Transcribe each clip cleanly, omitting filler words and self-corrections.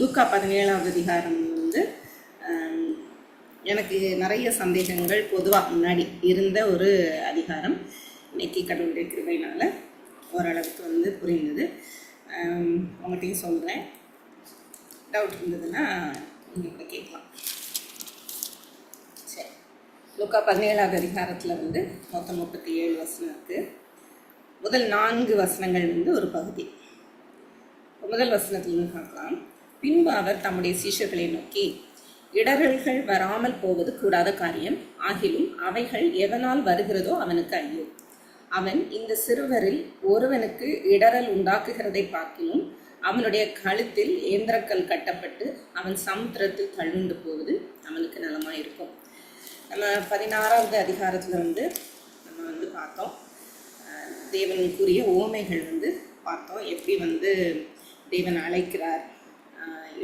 லூக்கா 17வது அதிகாரம் வந்து எனக்கு நிறைய சந்தேகங்கள் பொதுவாக முன்னாடி இருந்த ஒரு அதிகாரம். இன்னைக்கு கடவுளுடைய கிருபையினால் ஓரளவுக்கு வந்து புரிந்தது. உங்கள்கிட்டையும் சொல்கிறேன். டவுட் இருந்ததுன்னா நீங்கள் கூட கேட்கலாம். சரி, லூக்கா 17வது அதிகாரத்தில் வந்து மொத்தம் 37 வசனம் இருக்குது. முதல் 4 வசனங்கள் வந்து ஒரு பகுதி. முதல் வசனத்திலிருந்து பார்க்கலாம். பின்பு அவர் தம்முடைய சீஷர்களை நோக்கி, இடரல்கள் வராமல் போவது கூடாத காரியம், ஆகிலும் அவைகள் எவனால் வருகிறதோ அவனுக்கு ஐயோ. அவன் இந்த சிறுவரில் ஒருவனுக்கு இடரல் உண்டாக்குகிறதை பார்க்கிலும் அவனுடைய கழுத்தில் ஏந்திரக்கல் கட்டப்பட்டு அவன் சமுத்திரத்தில் தள்ளுண்டு போவது அவனுக்கு நலமாயிருக்கும். நம்ம 16வது அதிகாரத்தில் வந்து நம்ம வந்து பார்த்தோம், தேவன் கூறிய ஓமைகள் வந்து பார்த்தோம். எப்படி வந்து தேவன் அழைக்கிறார்,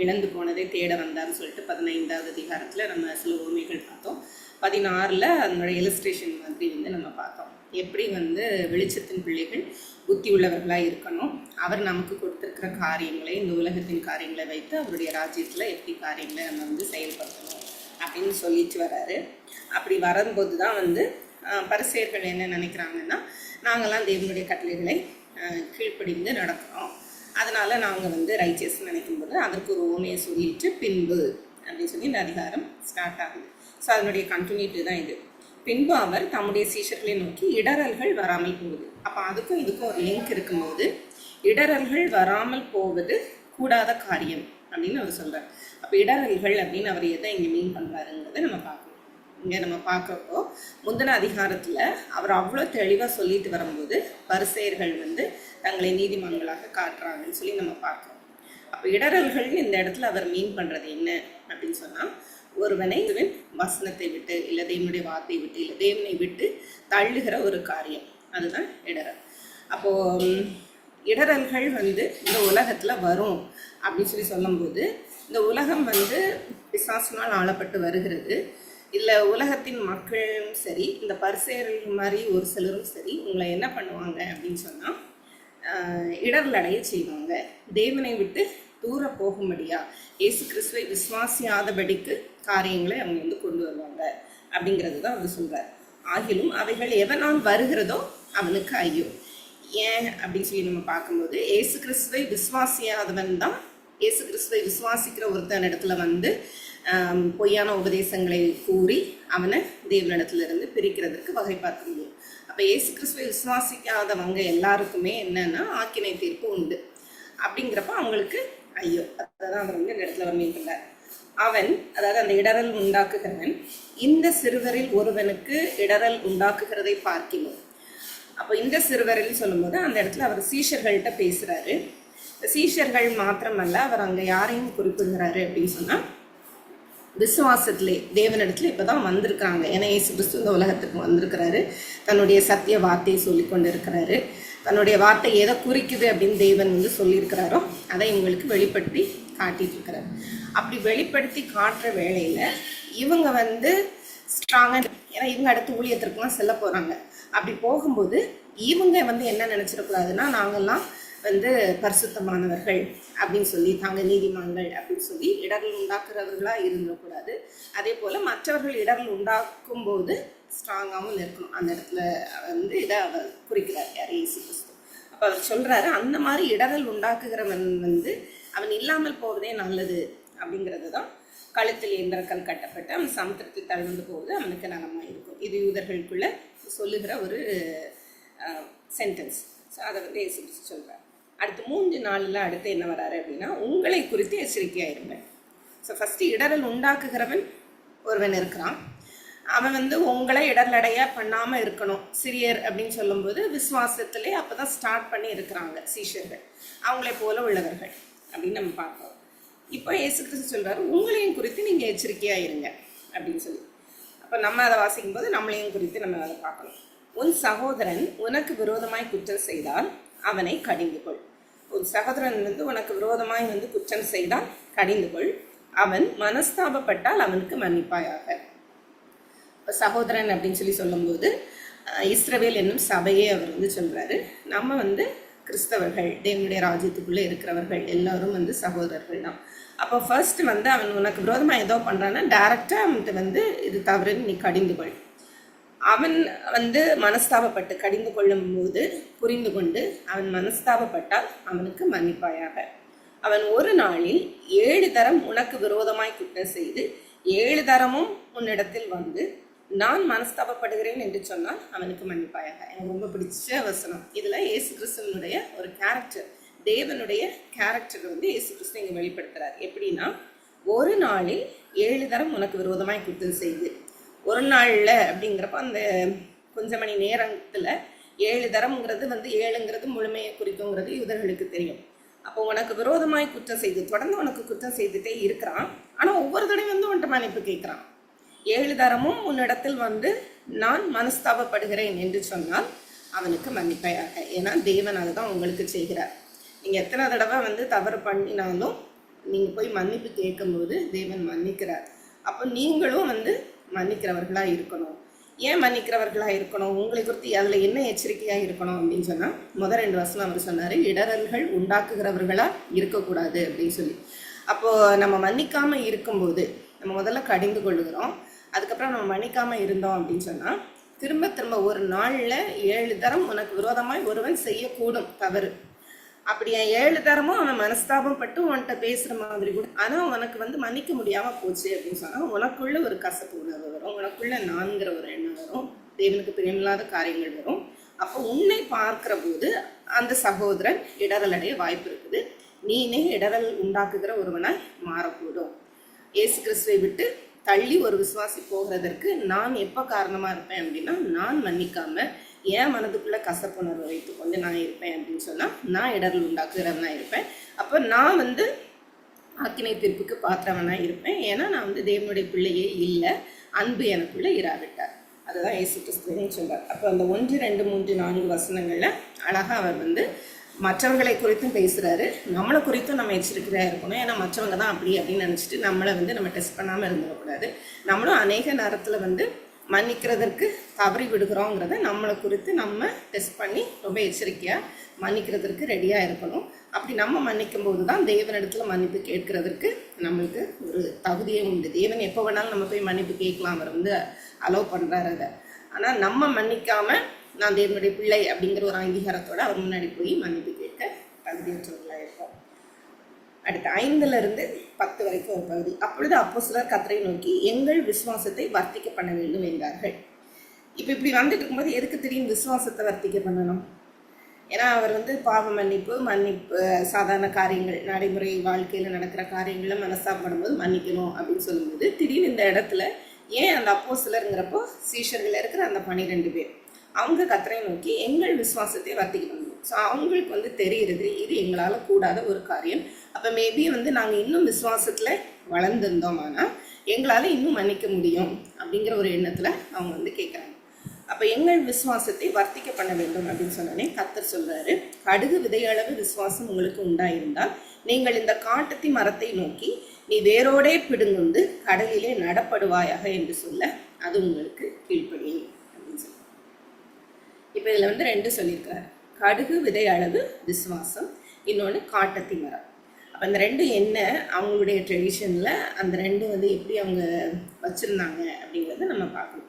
இழந்து போனதை தேட வந்தார்னு சொல்லிட்டு 15வது அதிகாரத்தில் நம்ம சில ஓமைகள் பார்த்தோம். 16ல் அதனுடைய இலஸ்ட்ரேஷன் மாதிரி வந்து நம்ம பார்த்தோம். எப்படி வந்து வெளிச்சத்தின் பிள்ளைகள் புத்தி உள்ளவர்களாக இருக்கணும், அவர் நமக்கு கொடுத்துருக்கிற காரியங்களை, இந்த உலகத்தின் காரியங்களை வைத்து அவருடைய ராஜ்யத்தில் எப்படி காரியங்களை நம்ம வந்து செயல்படுத்தணும் அப்படின்னு சொல்லிட்டு வர்றாரு. அப்படி வரும்போது தான் வந்து பரிசேயர்கள் என்ன நினைக்கிறாங்கன்னா, நாங்கள்லாம் தேவனுடைய கட்டளைகளை கீழ்ப்படிந்து நடக்கிறோம், அதனால் நாங்கள் வந்து ரைச்சியஸ்ன்னு நினைக்கும்போது அதற்கு ஒரு ஓமையை சொல்லிட்டு பின்பு அப்படின்னு சொல்லி இந்த அதிகாரம் ஸ்டார்ட் ஆகுது. ஸோ அதனுடைய கண்டினியூட்டி தான் இது. பின்பு அவர் தம்முடைய சீஷர்களை நோக்கி இடரல்கள் வராமல் போகுது. அப்போ அதுக்கும் இதுக்கும் ஒரு லிங்க் இருக்கும்போது இடரல்கள் வராமல் போவது கூடாத காரியம் அப்படின்னு அவர் சொல்கிறார். அப்போ இடரல்கள் அப்படின்னு அவர் எதை இங்கே மீன் பண்ணுறாருங்கிறத நம்ம பார்க்கணும். இங்கே நம்ம பார்க்குறப்போ முந்தின அதிகாரத்தில் அவர் அவ்வளோ தெளிவாக சொல்லிட்டு வரும்போது பரிசேயர்கள் வந்து தங்களை நீதிமான்களாக காட்டுறாங்கன்னு சொல்லி நம்ம பார்க்குறோம். அப்போ இடரல்கள்னு இந்த இடத்துல அவர் மீன் பண்ணுறது என்ன அப்படின்னு சொன்னால், ஒருவனை வசனத்தை விட்டு இல்லை தேவனுடைய வார்த்தையை விட்டு இல்லை தேவனை விட்டு தள்ளுகிற ஒரு காரியம், அதுதான் இடரல். அப்போது இடரல்கள் வந்து இந்த உலகத்தில் வரும் அப்படின்னு சொல்லி சொல்லும்போது, இந்த உலகம் வந்து பிசாசினால் ஆளப்பட்டு வருகிறது. இல்லை உலகத்தின் மக்களும் சரி, இந்த பரிசேயர்கள் மாதிரி ஒரு சிலரும் சரி, உங்களை என்ன பண்ணுவாங்க அப்படின்னு சொன்னால் இடரல் அடைய செய்வாங்க. தேவனை விட்டு தூர போகும்படியா இயேசு கிறிஸ்துவை விசுவாசியாதபடிக்கு காரியங்களை அவங்க வந்து கொண்டு வருவாங்க அப்படிங்கிறது தான் அவர் சொல்கிறார். ஆகிலும் அவைகள் எவனால் வருகிறதோ அவனுக்கு ஐயோ. ஏன் அப்படின்னு சொல்லி நம்ம பார்க்கும்போது, இயேசு கிறிஸ்துவை விசுவாசியாதவன் தான் இயேசு கிறிஸ்துவை விசுவாசிக்கிற ஒருத்தன் இடத்துல வந்து பொய்யான உபதேசங்களை கூறி அவனை தேவனிடத்திலிருந்து பிரிக்கிறதுக்கு வகை பார்க்க முடியும். அப்போ இயேசு கிறிஸ்துவை விசுவாசிக்காதவங்க எல்லாருக்குமே என்னன்னா ஆக்கினை தீர்ப்பு உண்டு. அப்படிங்கிறப்ப அவங்களுக்கு ஐயோ. அதான் அவர் வந்து இந்த இடத்துல அவர் மீன் பண்ணார். அவன், அதாவது அந்த இடரல் உண்டாக்குகிறவன், இந்த சிறுவரில் ஒருவனுக்கு இடரல் உண்டாக்குகிறதை பார்க்கணும். அப்போ இந்த சிறுவரில் சொல்லும்போது அந்த இடத்துல அவர் சீஷர்கள்ட்ட பேசுகிறாரு. சீஷர்கள் மாத்திரமல்ல, அவர் அங்கே யாரையும் குறிப்பிடுகிறாரு அப்படின்னு சொன்னால், விசுவாசத்திலே தேவனிடத்துல இப்போ தான் வந்திருக்காங்க. ஏன்னா இயேசு கிறிஸ்து இந்த உலகத்துக்கு வந்திருக்கிறாரு, தன்னுடைய சத்திய வார்த்தையை சொல்லி கொண்டு இருக்கிறாரு. தன்னுடைய வார்த்தை எதை குறிக்குது அப்படின்னு தேவன் வந்து சொல்லியிருக்கிறாரோ அதை இவங்களுக்கு வெளிப்படுத்தி காட்டிட்டு இருக்கிறாரு. அப்படி வெளிப்படுத்தி காட்டுற வேளையில் இவங்க வந்து ஸ்ட்ராங்காக, ஏன்னா இவங்க அடுத்து ஊழியத்திற்குலாம் செல்ல போகிறாங்க. அப்படி போகும்போது இவங்க வந்து என்ன நினச்சிடக்கூடாதுன்னா, நாங்கள்லாம் வந்து பரிசுத்தமானவர்கள் அப்படின்னு சொல்லி, தாங்க நீதிமான்கள் அப்படின்னு சொல்லி இடர்கள் உண்டாக்குறவர்களாக இருந்துடக்கூடாது. அதே போல் மற்றவர்கள் இடர்கள் உண்டாக்கும் போது ஸ்ட்ராங்காகவும் இருக்கணும். அந்த இடத்துல வந்து இதை அவர் குறிக்கிறார், யார்? இயேசு கிறிஸ்து. அப்போ அவர் சொல்கிறாரு, அந்த மாதிரி இடர்கள் உண்டாக்குகிறவன் வந்து அவன் இல்லாமல் போவதே நல்லது அப்படிங்கிறது தான். கழுத்தில் ஏந்திரக்கல் கட்டப்பட்டு அவன் சமுத்திரத்தில் தழுந்து போவது அவனுக்கு நலமாக இருக்கும். இது யூதர்களுக்குள்ள சொல்லுகிற ஒரு சென்டென்ஸ். ஸோ அதை வந்து இயேசு கிறிஸ்து சொல்கிறார். அடுத்து 3 நாளில் அடுத்து என்ன வராரு அப்படின்னா, உங்களை குறித்து எச்சரிக்கையாயிருங்க. ஸோ ஃபஸ்ட்டு இடரல் உண்டாக்குகிறவன் ஒருவன் இருக்கிறான். அவன் வந்து உங்களை இடரலடைய பண்ணாமல் இருக்கணும். சிறியர் அப்படின்னு சொல்லும்போது விசுவாசத்திலே அப்போ தான் ஸ்டார்ட் பண்ணி இருக்கிறாங்க சீஷர்கள், அவங்களே போல உள்ளவர்கள் அப்படின்னு நம்ம பார்ப்போம். இப்போ இயேசு கிறிஸ்து சொல்கிறாரு, உங்களையும் குறித்து நீங்கள் எச்சரிக்கையாக இருங்க அப்படின்னு சொல்லி. அப்போ நம்ம அதை வாசிக்கும் போது நம்மளையும் குறித்து நம்ம அதை பார்க்கணும். உன் சகோதரன் உனக்கு விரோதமாய் குற்றம் செய்தால் அவனை கடிந்து கொள். உன் சகோதரன் வந்து உனக்கு விரோதமாய் வந்து குற்றம் செய்தால் கடிந்து கொள். அவன் மனஸ்தாபப்பட்டால் அவனுக்கு மன்னிப்பாயாக. இப்போ சகோதரன் அப்படின்னு சொல்லி சொல்லும்போது இஸ்ரவேல் என்னும் சபையே அவர் வந்து சொல்கிறாரு. நம்ம வந்து கிறிஸ்தவர்கள், தேவனுடைய ராஜ்யத்துக்குள்ளே இருக்கிறவர்கள் எல்லாரும் வந்து சகோதரர்கள் தான். அப்போ ஃபர்ஸ்ட் வந்து அவன் உனக்கு விரோதமாக ஏதோ பண்ணுறான்னா டேரெக்டாக அவன்கிட்ட வந்து இது தவறுன்னு நீ கடிந்து கொள். அவன் வந்து மனஸ்தாபப்பட்டு கடிந்து கொள்ளும் போது புரிந்து கொண்டு அவன் மனஸ்தாபப்பட்டால் அவனுக்கு மன்னிப்பாயாக. அவன் ஒரு நாளில் 7 தரம் உனக்கு விரோதமாய் குற்றம் செய்து 7 தரமும் உன்னிடத்தில் வந்து நான் மனஸ்தாபப்படுகிறேன் என்று சொன்னால் அவனுக்கு மன்னிப்பாயாக. எனக்கு ரொம்ப பிடிச்ச வசனம். இதில் இயேசு கிறிஸ்துவனுடைய ஒரு கேரக்டர், தேவனுடைய கேரக்டர் வந்து இயேசு கிறிஸ்து இங்கே வெளிப்படுத்துகிறார். எப்படின்னா, ஒரு நாளில் 7 தரம் உனக்கு விரோதமாய் குற்றம் செய்து, ஒரு நாளில் அப்படிங்கிறப்ப அந்த கொஞ்சம் மணி நேரத்தில் 7 தரம்ங்கிறது வந்து 7ங்கிறது முழுமையை குறிக்குங்கிறது யூதர்களுக்கு தெரியும். அப்போ உனக்கு விரோதமாய் குற்றம் செய்து தொடர்ந்து உனக்கு குற்றம் செய்துட்டே இருக்கிறான். ஆனால் ஒவ்வொரு தடையும் வந்து உன்ட்ட மன்னிப்பு கேட்குறான். 7 தரமும் உன்னிடத்தில் வந்து நான் மனஸ்தாபப்படுகிறேன் என்று சொன்னால் அவனுக்கு மன்னிப்பாயாக. ஏன்னா தேவன் அதுதான் உங்களுக்கு செய்கிறார். நீங்கள் எத்தனை தடவை வந்து தவறு பண்ணினாலும் நீங்கள் போய் மன்னிப்பு கேட்கும்போது தேவன் மன்னிக்கிறார். அப்போ நீங்களும் வந்து மன்னிக்கிறவர்களாக இருக்கணும். ஏன் மன்னிக்கிறவர்களாக இருக்கணும்? உங்களை குறித்து அதில் என்ன எச்சரிக்கையாக இருக்கணும் அப்படின்னு சொன்னால், முதல் 2 வசனம் அவர் சொன்னார், இடரல்கள் உண்டாக்குகிறவர்களாக இருக்கக்கூடாது அப்படின்னு சொல்லி. அப்போது நம்ம மன்னிக்காமல் இருக்கும்போது நம்ம முதல்ல கடிந்து கொள்ளுகிறோம். அதுக்கப்புறம் நம்ம மன்னிக்காமல் இருந்தோம் அப்படின்னு சொன்னால் திரும்ப திரும்ப ஒரு நாளில் 7 தரம் உனக்கு விரோதமாய் ஒருவன் செய்யக்கூடும் தவறு. அப்படி 7 தரமும் அவன் மனஸ்தாபம் பட்டு உன்கிட்ட பேசுகிற மாதிரி கூட, ஆனால் உனக்கு வந்து மன்னிக்க முடியாமல் போச்சு அப்படின்னு சொன்னால் உனக்குள்ள ஒரு கசப்பு உணர்வு வரும், உனக்குள்ள நான்கிற ஒரு எண்ணம் வரும், தேவனுக்கு பிரியமில்லாத காரியங்கள் வரும். அப்போ உன்னை பார்க்கிற போது அந்த சகோதரன் இடரல் அடைய வாய்ப்பு இருக்குது. நீனே இடரல் உண்டாக்குகிற ஒருவனாய் மாறக்கூடும். இயேசு கிறிஸ்துவை விட்டு தள்ளி ஒரு விசுவாசி போகிறதற்கு நான் எப்போ காரணமாக இருப்பேன் அப்படின்னா, நான் மன்னிக்காமல் என் மனதுக்குள்ளே கசப்புணர்வை வைத்துக்கொண்டு நான் இருப்பேன் அப்படின்னு சொன்னால் நான் இடரல் உண்டாக்குகிறவனாக இருப்பேன். அப்போ நான் வந்து ஆக்கினை தீர்ப்புக்கு பாத்திரவனாக இருப்பேன். ஏன்னா நான் வந்து தேவனுடைய பிள்ளையே இல்லை, அன்பு எனக்குள்ளே இராவிட்டார். அதுதான் இயேசு கிறிஸ்துவின்னு சொல்கிறார். அப்போ அந்த 1, 2, 3, 4 வசனங்களில் அழகாக அவர் வந்து மற்றவர்களை குறித்தும் பேசுகிறாரு, நம்மளை குறித்தும் நம்ம எச்சரிக்கையாக இருக்கணும். ஏன்னா மற்றவங்க தான் அப்படி அப்படின்னு நினச்சிட்டு நம்மளை வந்து நம்ம டெஸ்ட் பண்ணாமல் இருந்துடக்கூடாது. நம்மளும் அநேக நேரத்தில் வந்து மன்னிக்கிறதற்கு தவறி விடுகிறோங்கிறத நம்மளை குறித்து நம்ம டெஸ்ட் பண்ணி ரொம்ப எச்சரிக்கையாக மன்னிக்கிறதுக்கு ரெடியாக இருக்கணும். அப்படி நம்ம மன்னிக்கும் போது தான் தேவனிடத்தில் மன்னிப்பு கேட்கறதற்கு நம்மளுக்கு ஒரு தகுதியே உண்டு. தேவன் எப்போ வேணாலும் நம்ம போய் மன்னிப்பு கேட்கலாம், அவர் வந்து அலோவ் பண்ணுறாரு அதை. ஆனால் நம்ம மன்னிக்காமல் நான் தேவனுடைய பிள்ளை அப்படிங்கிற ஒரு அங்கீகாரத்தோடு அவர் முன்னாடி போய் மன்னிப்பு கேட்க தகுதியற்றவர்களாக இருப்போம். அடுத்து 5லிருந்து 10 வரைக்கும் ஒரு பகுதி. அப்பொழுது அப்போஸ்தலர் கர்த்தரை நோக்கி எங்கள் விசுவாசத்தை வர்த்திக்க பண்ண வேண்டும் என்றார்கள். இப்போ இப்படி வந்துட்டு இருக்கும்போது எதுக்கு தெரியும் விசுவாசத்தை வர்த்திக்க பண்ணணும்? ஏன்னா அவர் வந்து பாவ மன்னிப்பு சாதாரண காரியங்கள், நடைமுறை வாழ்க்கையில் நடக்கிற காரியங்களை மனஸ்தாபப்படும்போது மன்னிக்கணும் அப்படின்னு சொல்லும்போது திடீர்னு இந்த இடத்துல ஏன் அந்த அப்போஸ்தலருங்கிறப்போ சீஷர்கள் இருக்கிற அந்த 12 பேர் அவங்க கர்த்தரை நோக்கி எங்கள் விசுவாசத்தை வர்த்திக்க பண்ணணும். ஸோ அவங்களுக்கு வந்து தெரிகிறது இது எங்களால் கூடாத ஒரு காரியம். அப்போ மேபி வந்து நாங்கள் இன்னும் விசுவாசத்தில் வளர்ந்துருந்தோம், ஆனால் எங்களால் இன்னும் மன்னிக்க முடியும் அப்படிங்கிற ஒரு எண்ணத்தில் அவங்க வந்து கேட்குறாங்க. அப்போ எங்கள் விசுவாசத்தை வர்த்திக்க பண்ண வேண்டும் அப்படின்னு சொன்னோடனே கர்த்தர் சொல்கிறாரு, கடுகு விதையளவு விசுவாசம் உங்களுக்கு உண்டாயிருந்தால் நீங்கள் இந்த காட்டத்தி மரத்தை நோக்கி நீ வேரோடே பிடுங்குண்டு கடலிலே நடப்படுவாயாக என்று சொல்ல அது உங்களுக்கு கீழ்ப்படியும் அப்படின்னு சொல்லி. இப்போ இதில் வந்து 2 சொல்லியிருக்கிறார், கடுகு விதை அளவு விசுவாசம், இன்னொன்று காட்டத்தி மரம். அப்போ அந்த 2 என்ன, அவங்களுடைய ட்ரெடிஷனில் அந்த 2 வந்து எப்படி அவங்க வச்சுருந்தாங்க அப்படிங்கிறத நம்ம பார்க்கணும்.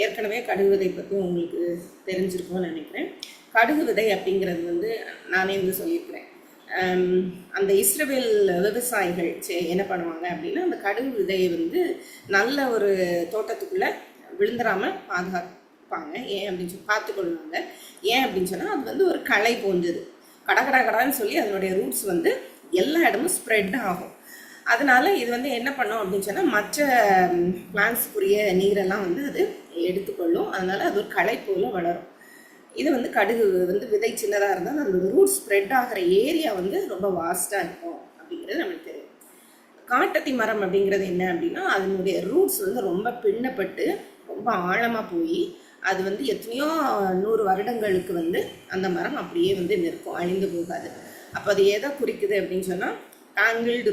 ஏற்கனவே கடுகு விதை பற்றி உங்களுக்கு தெரிஞ்சிருக்கும்னு நினைக்கிறேன். கடுகு விதை அப்படிங்கிறது வந்து நானே வந்து சொல்லியிருக்கிறேன். அந்த இஸ்ரவேல் விவசாயிகள் என்ன பண்ணுவாங்க அப்படின்னா, அந்த கடுகு விதையை வந்து நல்ல ஒரு தோட்டத்துக்குள்ளே விழுந்துடாமல் பாதுகாப்பாங்க. ஏன் அப்படின்னு சொல்லி பார்த்துக்கொள்வாங்க. ஏன் அப்படின்னு சொன்னால் அது வந்து ஒரு களை போன்றது, கடன்னு சொல்லி அதனுடைய ரூட்ஸ் வந்து எல்லா இடமும் ஸ்ப்ரெட் ஆகும். அதனால இது வந்து என்ன பண்ணோம் அப்படின்னு சொன்னால் மற்ற பிளான்ஸுக்குரிய நீரெல்லாம் வந்து அது எடுத்துக்கொள்ளும். அதனால அது ஒரு களை போல வளரும். இது வந்து கடுகு வந்து விதை சின்னதாக இருந்தால் அந்த ரூட் ஸ்ப்ரெட் ஆகிற ஏரியா வந்து ரொம்ப வாஸ்ட்டாக இருக்கும் அப்படிங்கிறது நம்மளுக்கு தெரியும். காட்டத்தி மரம் அப்படிங்கிறது என்ன அப்படின்னா, அதனுடைய ரூட்ஸ் வந்து ரொம்ப பின்னப்பட்டு ரொம்ப ஆழமாக போய் அது வந்து எத்தனையோ 100 வருடங்களுக்கு வந்து அந்த மரம் அப்படியே வந்து நிற்கும், அழிந்து போகாது. அப்போ அது எதை குறிக்குது அப்படின்னு சொன்னால், டேங்கிள்டு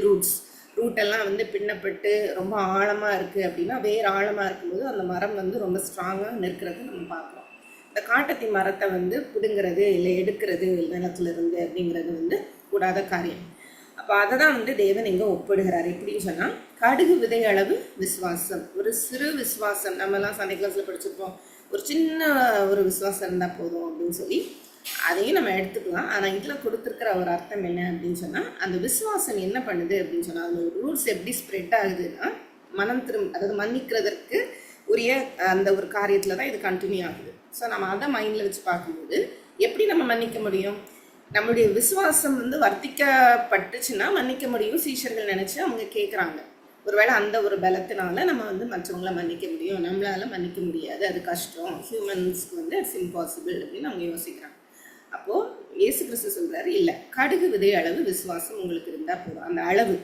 ரூட்டெல்லாம் வந்து பின்னப்பட்டு ரொம்ப ஆழமாக இருக்குது அப்படின்னா, வேறு ஆழமாக இருக்கும்போது அந்த மரம் வந்து ரொம்ப ஸ்ட்ராங்காக நிற்கிறது நம்ம பார்க்குறோம். இந்த காட்டத்தி மரத்தை வந்து பிடுங்கிறது இல்லை எடுக்கிறது நிலத்துல இருந்து அப்படிங்கிறது வந்து கூடாத காரியம். அப்போ அதை தான் வந்து தேவன் இங்கே ஒப்பிடுகிறார். எப்படின்னு சொன்னால், கடுகு விதை அளவு விசுவாசம், ஒரு சிறு விசுவாசம். நம்மலாம் சண்டே கிளாஸில் படிச்சிருப்போம், ஒரு சின்ன ஒரு விசுவாசம் இருந்தால் போதும் அப்படின்னு சொல்லி அதையும் நம்ம எடுத்துக்கலாம். ஆனால் இதில் கொடுத்துருக்கிற ஒரு அர்த்தம் என்ன அப்படின்னு சொன்னால், அந்த விசுவாசம் என்ன பண்ணுது அப்படின்னு சொன்னால், அந்த ஒரு ரூல்ஸ் எப்படி ஸ்ப்ரெட் ஆகுதுன்னா, அதாவது மன்னிக்கிறதற்கு உரிய அந்த ஒரு காரியத்தில் தான் இது கண்டினியூ ஆகுது. ஸோ நம்ம அதை மைண்டில் வச்சு பார்க்கும்போது எப்படி நம்ம மன்னிக்க முடியும்? நம்மளுடைய விசுவாசம் வந்து வர்த்திக்கப்பட்டுச்சுன்னா மன்னிக்க முடியும் சீஷர்கள் நினச்சி அவங்க கேட்குறாங்க. ஒருவேளை அந்த ஒரு பலத்தினால நம்ம வந்து மற்றவங்கள மன்னிக்க முடியும், நம்மளால மன்னிக்க முடியாது, அது கஷ்டம், ஹியூமன்ஸ்க்கு வந்து இட்ஸ் இம்பாசிபிள் அப்படின்னு அவங்க யோசிக்கிறாங்க. அப்போது இயேசு கிறிஸ்து சொல்கிறாரு, இல்லை, கடுகு விதை அளவு விசுவாசம் உங்களுக்கு இருந்தால் போதும். அந்த அளவு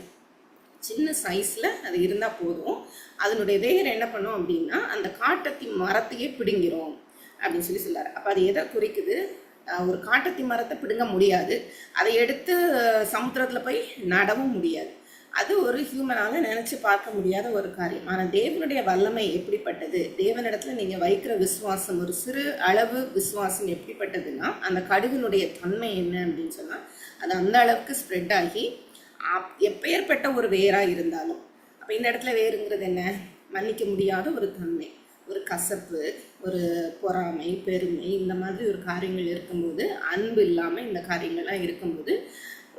சின்ன சைஸில் அது இருந்தால் போதும். அதனுடைய வேர் என்ன பண்ணும் அப்படின்னா, அந்த காட்டத்தி மரத்தையே பிடுங்கிறோம் அப்படின்னு சொல்லி சொல்கிறார். அப்போ அது எதை குறிக்குது? ஒரு காட்டத்தி மரத்தை பிடுங்க முடியாது, அதை எடுத்து சமுத்திரத்தில் போய் நடவும் முடியாது. அது ஒரு ஹியூமனால் நினச்சி பார்க்க முடியாத ஒரு காரியம். ஆனால் தேவனுடைய வல்லமை எப்படிப்பட்டது, தேவனிடத்தில் நீங்கள் வைக்கிற விசுவாசம், ஒரு சிறு அளவு விசுவாசம் எப்படிப்பட்டதுன்னா, அந்த கடுகினுடைய தன்மை என்ன அப்படின்னு சொன்னால், அது அந்த அளவுக்கு ஸ்ப்ரெட் ஆகி எப்பேற்பட்ட ஒரு வேராக இருந்தாலும். அப்போ இந்த இடத்துல வேறுங்கிறது என்ன? மன்னிக்க முடியாத ஒரு தன்மை, ஒரு கசப்பு, ஒரு பொறாமை, பெருமை, இந்த மாதிரி ஒரு காரியங்கள் இருக்கும்போது, அன்பு இல்லாமல் இந்த காரியங்கள்லாம் இருக்கும்போது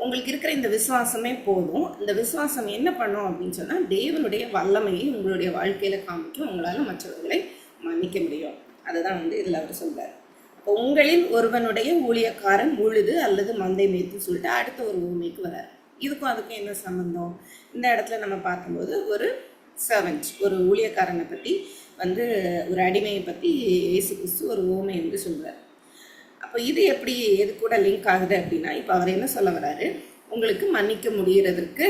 உங்களுக்கு இருக்கிற இந்த விசுவாசமே போதும். இந்த விசுவாசம் என்ன பண்ணும் அப்படின்னு சொன்னால், தேவனுடைய வல்லமையை உங்களுடைய வாழ்க்கையில் காமிக்கும், உங்களால் மற்றவர்களை மன்னிக்க முடியும். அதுதான் வந்து இதில் அவர் சொல்கிறார். அப்போ உங்களில் ஒருவனுடைய ஊழியக்காரன் உழுது அல்லது மந்தை மேய்த்து சொல்லிட்டு அடுத்த ஒரு ஊமைக்கு வரார். இதுக்கும் அதுக்கும் என்ன சம்பந்தம்? இந்த இடத்துல நம்ம பார்க்கும்போது ஒரு சர்வெண்ட், ஒரு ஊழியக்காரனை பற்றி வந்து, ஒரு அடிமையை பற்றி இயேசு கிறிஸ்து ஒரு ஊமை என்று சொல்கிறார். அப்போ இது எப்படி எது கூட லிங்க் ஆகுது அப்படின்னா, இப்போ அவர் என்ன சொல்ல வர்றாரு, உங்களுக்கு மன்னிக்க முடிகிறதுக்கு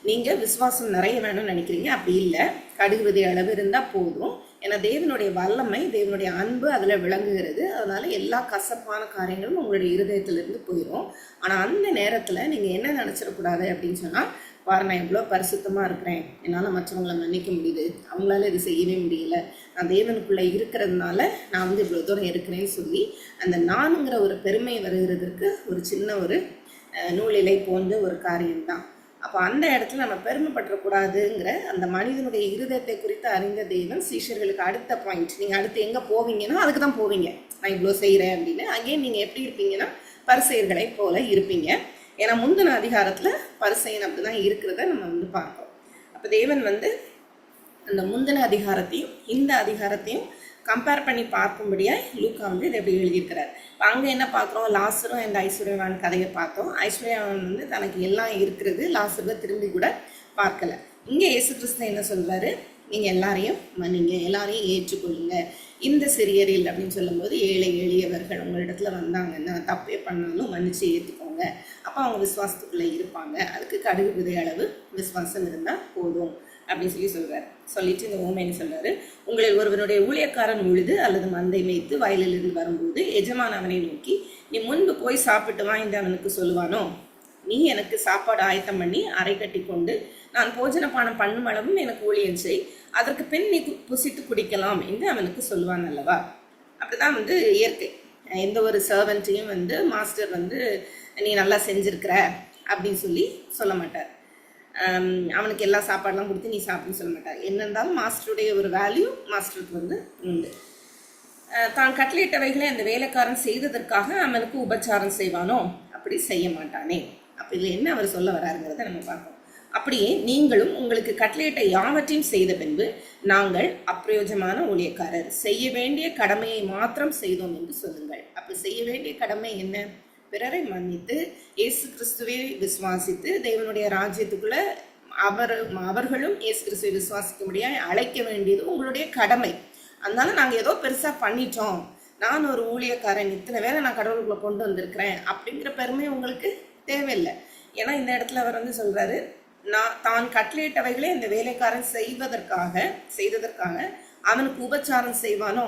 நீங்கள் விசுவாசம் நிறைய வேணும்னு நினைக்கிறீங்க. அப்படி இல்லை, கடுகு விதை அளவு இருந்தால் போதும். ஏன்னா தேவனுடைய வல்லமை, தேவனுடைய அன்பு அதில் விளங்குகிறது. அதனால் எல்லா கசப்பான காரியங்களும் உங்களுடைய இருதயத்திலிருந்து போயிடும். ஆனால் அந்த நேரத்தில் நீங்கள் என்ன நினச்சிடக்கூடாது அப்படின்னு சொன்னால், பாரு, நான் எவ்வளோ பரிசுத்தமாக இருக்கிறேன், என்னால் மற்றவங்களை மன்னிக்க முடியுது, அவங்களால இது செய்யவே முடியல, நான் தேவனுக்குள்ளே இருக்கிறதுனால நான் வந்து இவ்வளோ தூரம் இருக்கிறேன்னு சொல்லி அந்த நானுங்கிற ஒரு பெருமை வருகிறதுக்கு ஒரு சின்ன ஒரு நூலிலை போன்ற ஒரு காரியம்தான். அப்போ அந்த இடத்துல நம்ம பெருமைப்பற்றக்கூடாதுங்கிற அந்த மனிதனுடைய இருதயத்தை குறித்து அறிந்த தேவன் சீஷர்களுக்கு அடுத்த பாயிண்ட், நீங்கள் அடுத்து எங்கே போவீங்கன்னா அதுக்கு தான் போவீங்க, நான் இவ்வளோ செய்கிறேன் அப்படின்னு. அங்கேயும் நீங்கள் எப்படி இருப்பீங்கன்னா பரிசேயர்களை போல இருப்பீங்க. ஏன்னா முந்தின அதிகாரத்தில் பரிசேயன் அப்படி தான் இருக்கிறத நம்ம வந்து பார்க்கிறோம். அப்போ தேவன் வந்து அந்த முந்தின அதிகாரத்தையும் இந்த அதிகாரத்தையும் கம்பேர் பண்ணி பார்க்கும்படியாக லூக்கா வந்து இதை எப்படி எழுதியிருக்கிறார். இப்போ அங்கே என்ன பார்க்குறோம், லாசரும் இந்த ஐஸ்வர்யவான் கதையை பார்த்தோம். ஐஸ்வர்யவான் வந்து தனக்கு எல்லாம் இருக்கிறது, லாசருவை திரும்பி கூட பார்க்கல. இங்கே இயேசு கிறிஸ்து என்ன சொல்கிறாரு, நீங்கள் எல்லாரையும் மன்னிங்க, எல்லாரையும் ஏற்றுக்கொள்ளுங்க. இந்த சிறியரில் அப்படின்னு சொல்லும்போது ஏழை எளியவர்கள் உங்களிடத்துல வந்தாங்கன்னா தப்பே பண்ணாலும் மன்னிச்சு ஏற்றுக்கோங்க. அப்போ அவங்க விசுவாசத்துக்குள்ளே இருப்பாங்க. அதுக்கு கடுகு விதை அளவு விசுவாசம் இருந்தால் போதும் அப்படின்னு சொல்கிறார். சொல்லிட்டு இந்த ஓமைன்னு சொல்கிறாரு, உங்களில் ஒருவனுடைய ஊழியக்காரன் உழுது அல்லது மந்தை மேய்த்து வயலிலிருந்து வரும்போது எஜமான் அவனை நோக்கி, நீ முன்பு போய் சாப்பிட்டு வா என்று அவனுக்கு சொல்லுவானோ? நீ எனக்கு சாப்பாடு ஆயத்தம் பண்ணி அரை கட்டி கொண்டு நான் போஜனபானம் பண்ணும் அளவும் எனக்கு ஊழியம் செய், அதற்கு பின் நீ புசித்து குடிக்கலாம் என்று அவனுக்கு சொல்லுவான் அல்லவா? அப்படிதான் வந்து இயற்கை. எந்த ஒரு சர்வெண்ட்டையும் வந்து மாஸ்டர் வந்து நீ நல்லா செஞ்சுருக்கிற அப்படின்னு சொல்லி சொல்ல மாட்டார். அவனுக்கு எல்லா சாப்பாடெலாம் கொடுத்து நீ சாப்பிடுன்னு சொல்ல மாட்டார். என்ன இருந்தாலும் மாஸ்டருடைய ஒரு வேல்யூ மாஸ்டருக்கு வந்து உண்டு. தான் கட்டளையிட்டவைகளை அந்த வேலைக்காரன் செய்ததற்காக அவனுக்கு உபச்சாரம் செய்வானோ? அப்படி செய்ய மாட்டானே. அப்போ இதில் என்ன அவர் சொல்ல வராருங்கிறத நம்ம பார்ப்போம். அப்படியே நீங்களும் உங்களுக்கு கட்டளையிட்ட யாவற்றையும் செய்த பின்பு நாங்கள் அப்பிரயோஜமான ஊழியக்காரர், செய்ய வேண்டிய கடமையை மாத்திரம் செய்தோம் என்று சொல்லுங்கள். அப்போ செய்ய வேண்டிய கடமை என்ன? பிறரை மன்னித்து இயேசு கிறிஸ்துவை விசுவாசித்து தேவனுடைய ராஜ்யத்துக்குள்ள அவர்களும் இயேசு கிறிஸ்துவை விசுவாசிக்கும்படியாக அழைக்க வேண்டியது உங்களுடைய கடமை. அதனால நாங்கள் ஏதோ பெருசாக பண்ணிட்டோம், நான் ஒரு ஊழியக்காரன், இத்தனை வேலை நான் கடவுளுக்குள்ள கொண்டு வந்திருக்கிறேன் அப்படிங்கிற பெருமை உங்களுக்கு தேவையில்லை. ஏன்னா இந்த இடத்துல அவர் வந்து சொல்றாரு, தான் கட்டளையிட்டவைகளை இந்த வேலைக்காரன் செய்ததற்காக அவனுக்கு உபச்சாரம் செய்வானோ?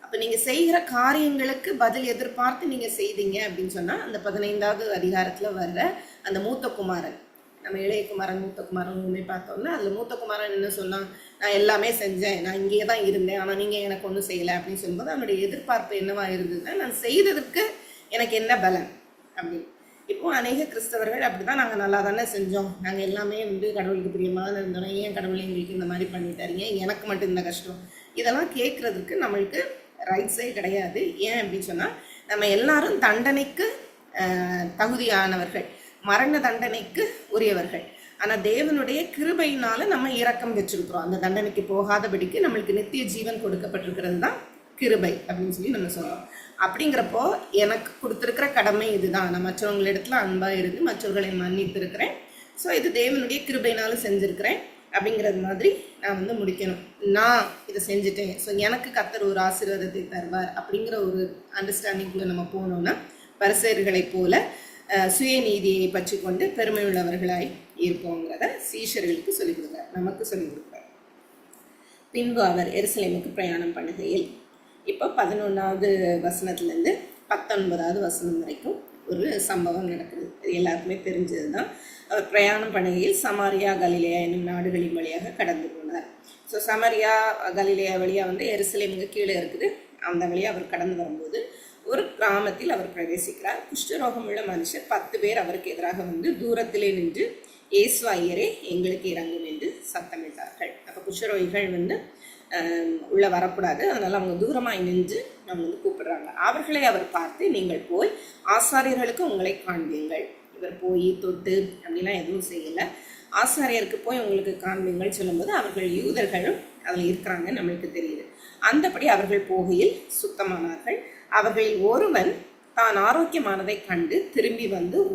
அப்போ நீங்கள் செய்கிற காரியங்களுக்கு பதில் எதிர்பார்த்து நீங்கள் செய்தீங்க அப்படின்னு சொன்னால், அந்த 15வது அதிகாரத்தில் வர்ற அந்த மூத்த குமாரன் நம்ம இளைய குமாரன் மூத்த குமாரன் பார்த்தோம்னா அதில் மூத்த குமாரன் என்ன சொன்னான், நான் எல்லாமே செஞ்சேன், நான் இங்கேயே தான் இருந்தேன், ஆனால் நீங்கள் எனக்கு ஒன்றும் செய்யலை அப்படின்னு சொல்லும்போது அவனுடைய எதிர்பார்ப்பு என்னவா இருந்ததுன்னா, நான் செய்ததற்கு எனக்கு என்ன பலன் அப்படின்னு. இப்போ அநேக கிறிஸ்தவர்கள் அப்படிதான், நாங்கள் நல்லா தானே செஞ்சோம், நாங்கள் எல்லாமே கடவுளுக்கு பிரியமாக இருந்தோம், ஏன் கடவுளை எங்களுக்கு இந்த மாதிரி பண்ணிட்டாருங்க, எனக்கு மட்டும் இந்த கஷ்டம், இதெல்லாம் கேட்கறதுக்கு நம்மளுக்கு ரைட்ஸே கிடையாது. ஏன் அப்படின்னு சொன்னால், நம்ம எல்லாரும் தண்டனைக்கு தகுதியானவர்கள், மரண தண்டனைக்கு உரியவர்கள். ஆனால் தேவனுடைய கிருபையினால நம்ம இரக்கம் வச்சிருக்கிறோம். அந்த தண்டனைக்கு போகாதபடிக்கு நம்மளுக்கு நித்திய ஜீவன் கொடுக்கப்பட்டிருக்கிறது தான் கிருபை அப்படின்னு சொல்லி நம்ம சொல்றோம். அப்படிங்கிறப்போ எனக்கு கொடுத்துருக்கிற கடமை இதுதான், நான் மற்றவங்களிடத்துல அன்பாக இருந்து மற்றவர்களை மன்னித்து இருக்கிறேன், ஸோ இது தேவனுடைய கிருபையினாலும் செஞ்சுருக்கிறேன் அப்படிங்கிறது மாதிரி நான் முடிக்கணும். நான் இதை செஞ்சுட்டேன், ஸோ எனக்கு கர்த்தர் ஒரு ஆசீர்வாதத்தை தருவார் அப்படிங்கிற ஒரு அண்டர்ஸ்டாண்டிங்குள்ளே நம்ம போனோம்னா பரிசேயர்களைப் போல சுயநீதியை பற்றி கொண்டு பெருமை உள்ளவர்களாய் இருப்போங்கிறத சீஷர்களுக்கு சொல்லிக் கொடுக்குறார், நமக்கு சொல்லிக் கொடுக்குறார். பின்பு அவர் எருசலேமுக்கு பிரயாணம் பண்ணுகையில், இப்போ 11வது வசனத்துலேருந்து 19வது வசனம் வரைக்கும் ஒரு சம்பவம் நடக்குது. இது எல்லாருக்குமே தெரிஞ்சது தான். அவர் பிரயாணம் பண்ணுகையில் சமாரியா கலிலேயா என்னும் நாடுகளின் வழியாக கடந்து போனார். ஸோ சமாரியா கலிலேயா வழியாக எருசலேமுக்கு கீழே இருக்குது, அந்த வழியாக அவர் கடந்து வரும்போது ஒரு கிராமத்தில் அவர் பிரவேசிக்கிறார். குஷ்டரோகம் உள்ள மனுஷர் 10 பேர் அவருக்கு எதிராக தூரத்திலே நின்று, இயேசு ஐயரே எங்களுக்கு இறங்கும் என்று சத்தமிட்டார்கள். அப்போ குஷ்டரோகிகள் உள்ள வரக்கூடாது, அதனால அவங்க தூரமாய் நின்று நம்ம கூப்பிடுறாங்க. அவர்களை அவர் பார்த்து, நீங்கள் போய் ஆசாரியர்களுக்கு உங்களை காண்பீங்கள். இவர் போய் தொட்டு அப்படிலாம் எதுவும் செய்யலை. ஆசாரியருக்கு போய் உங்களுக்கு காண்பீங்கள் சொல்லும்போது அவர்கள் யூதர்களும் அதில் இருக்கிறாங்க நம்மளுக்கு தெரியுது. அந்தபடி அவர்கள் போகையில் சுத்தமானார்கள். அவர்களில் ஒருவன் தான் ஆரோக்கியமானதை கண்டு திரும்பி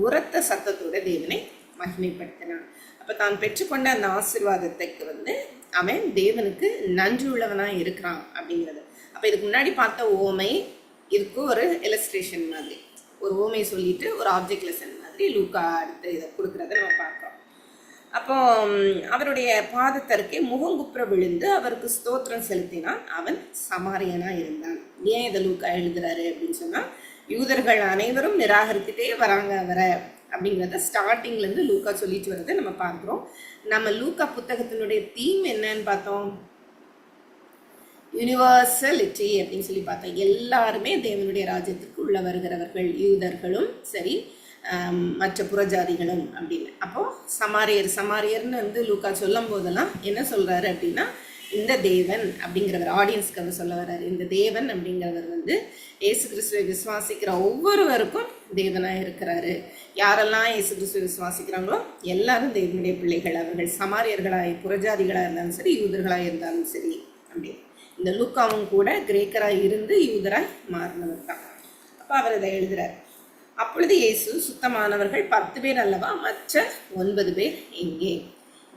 உரத்த சத்தத்தோட தேவனை மகிமைப்படுத்தினான். அப்போ தான் பெற்றுக்கொண்ட அந்த ஆசீர்வாதத்துக்கு அவன் தேவனுக்கு நன்றி உள்ளவனாக இருக்கிறான் அப்படிங்கிறது. அப்போ இதுக்கு முன்னாடி பார்த்த ஓமை இதுக்கு ஒரு இலஸ்ட்ரேஷன் மாதிரி, ஒரு ஓமை சொல்லிட்டு ஒரு ஆப்ஜெக்ட் லெசன் மாதிரி லூக்கா அடுத்து இதை கொடுக்குறத நம்ம பார்க்குறோம். அப்போ அவருடைய பாதத்தருக்கே முகங்குப்புற விழுந்து அவருக்கு ஸ்தோத்திரம் செலுத்தினான். அவன் சமாரியனா இருந்தான். ஏன் இதை லூக்கா எழுதுறாரு அப்படின்னு சொன்னால், யூதர்கள் அனைவரும் நிராகரித்துட்டே வராங்க அவரை அப்படிங்கிறத ஸ்டார்டிங்லேருந்து லூக்கா சொல்லிட்டு வரதை நம்ம பார்க்குறோம். நம்ம லூக்கா புத்தகத்தினுடைய தீம் என்னன்னு பார்த்தோம், யூனிவர்சலிட்டி அப்படின்னு சொல்லி பார்த்தோம். எல்லாருமே தேவனுடைய ராஜ்யத்துக்கு உள்ள வருகிறவர்கள், யூதர்களும் சரி மற்ற புறஜாதிகளும் அப்படின்னு. அப்போது சமாரியர்னு லூக்கா சொல்லும் போதெல்லாம் என்ன சொல்கிறாரு அப்படின்னா, இந்த தேவன் அப்படிங்கிறவர் ஆடியன்ஸ்க்கு அவர் சொல்ல வர்றாரு. இந்த தேவன் அப்படிங்கிறவர் இயேசு கிறிஸ்துவை விசுவாசிக்கிற ஒவ்வொருவருக்கும் தேவனாக இருக்கிறாரு. யாரெல்லாம் இயேசு கிறிஸ்துவை விசுவாசிக்கிறாங்களோ எல்லாரும் தேவனுடைய பிள்ளைகள். அவர்கள் சமாரியர்களாக புறஜாதிகளாக இருந்தாலும் சரி, யூதர்களாக இருந்தாலும் சரி அப்படின்னு. இந்த லூக்காவும் கூட கிரேக்கராக இருந்து யூதராக மாறினவர் தான். அப்போ அவர் இதை எழுதுறார். அப்பொழுது இயேசு, சுத்தமானவர்கள் 10 பேர் அல்லவா, மற்ற 9 பேர் எங்கே?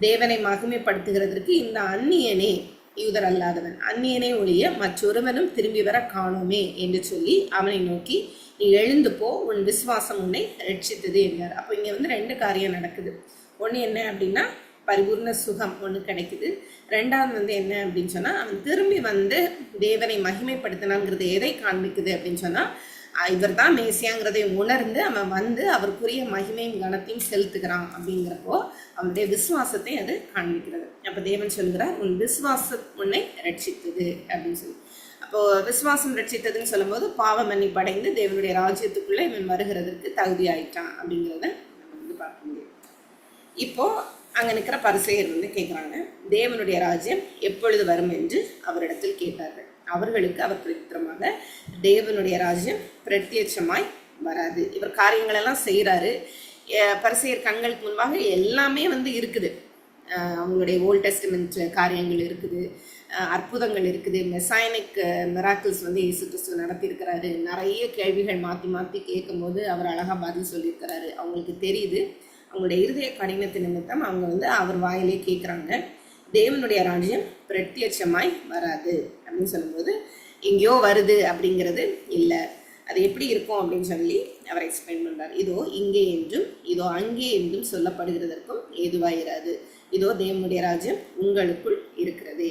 தேவனை மகிமைப்படுத்துகிறதற்கு இந்த அந்நியனே, யூதர் அல்லாதவன் அந்நியனே ஒழிய மற்றொருவனும் திரும்பி வர காணோமே என்று சொல்லி அவனை நோக்கி, நீ எழுந்து போ, உன் விசுவாசம் உன்னை ரட்சித்தது என்றார். அப்போ இங்கே 2 காரியம் நடக்குது. ஒன்று என்ன அப்படின்னா, பரிபூர்ண சுகம் ஒன்று கிடைக்குது. ரெண்டாவது என்ன அப்படின்னு சொன்னால், அவன் திரும்பி தேவனை மகிமைப்படுத்தினாங்கிறது எதை காண்பிக்குது அப்படின்னு சொன்னால், இவர் தான் மேசியாங்கிறதை உணர்ந்து அவன் அவருக்குரிய மகிமையும் கனத்தையும் செலுத்துகிறான். அப்படிங்கிறப்போ அவனுடைய விசுவாசத்தை அது காண்பிக்கிறது. அப்போ தேவன் சொல்கிறார், உன் விசுவாசம் உன்னை ரட்சித்தது அப்படின்னு சொல்லி. அப்போது விசுவாசம் ரட்சித்ததுன்னு சொல்லும்போது பாவ மன்னிப்படைந்து தேவனுடைய ராஜ்யத்துக்குள்ளே இவன் வருகிறதுக்கு தகுதி ஆயிட்டான் அப்படிங்கிறத நம்ம பார்க்க முடியும். இப்போது அங்கே நிற்கிற பரிசேயர் கேட்குறாங்க, தேவனுடைய ராஜ்யம் எப்பொழுது வரும் என்று அவரிடத்தில் கேட்டார்கள். அவர்களுக்கு அவர் பிரதித்திரமாக, தேவனுடைய ராஜ்யம் பிரத்யட்சமாய் வராது. இவர் காரியங்களெல்லாம் செய்கிறாரு. பரிசேயர் கண்களுக்கு முன்பாக எல்லாமே இருக்குது. அவங்களுடைய ஓல்ட் டெஸ்டமெண்ட் காரியங்கள் இருக்குது, அற்புதங்கள் இருக்குது, மெசாயனிக் மிராக்கிள்ஸ் இயேசு கிறிஸ்து நடத்தியிருக்கிறாரு. நிறைய கேள்விகள் மாற்றி மாற்றி கேட்கும்போது அவர் அழகாக பதில் சொல்லியிருக்கிறாரு. அவங்களுக்கு தெரியுது, அவங்களுடைய இருதய கடினத்து நிமித்தம் அவங்க அவர் வாயிலே கேட்குறாங்க. தேவனுடைய ராஜ்யம் பிரத்யட்சமாய் வராது அப்படின்னு சொல்லும்போது, எங்கேயோ வருது அப்படிங்கிறது இல்லை, அது எப்படி இருக்கும் அப்படின்னு சொல்லி அவர் எக்ஸ்பிளைன் பண்ணுறார். இதோ இங்கே என்றும் இதோ அங்கே என்றும் சொல்லப்படுகிறதற்கும் ஏதுவாயிராது. இதோ தேவனுடைய ராஜ்யம் உங்களுக்குள் இருக்கிறது.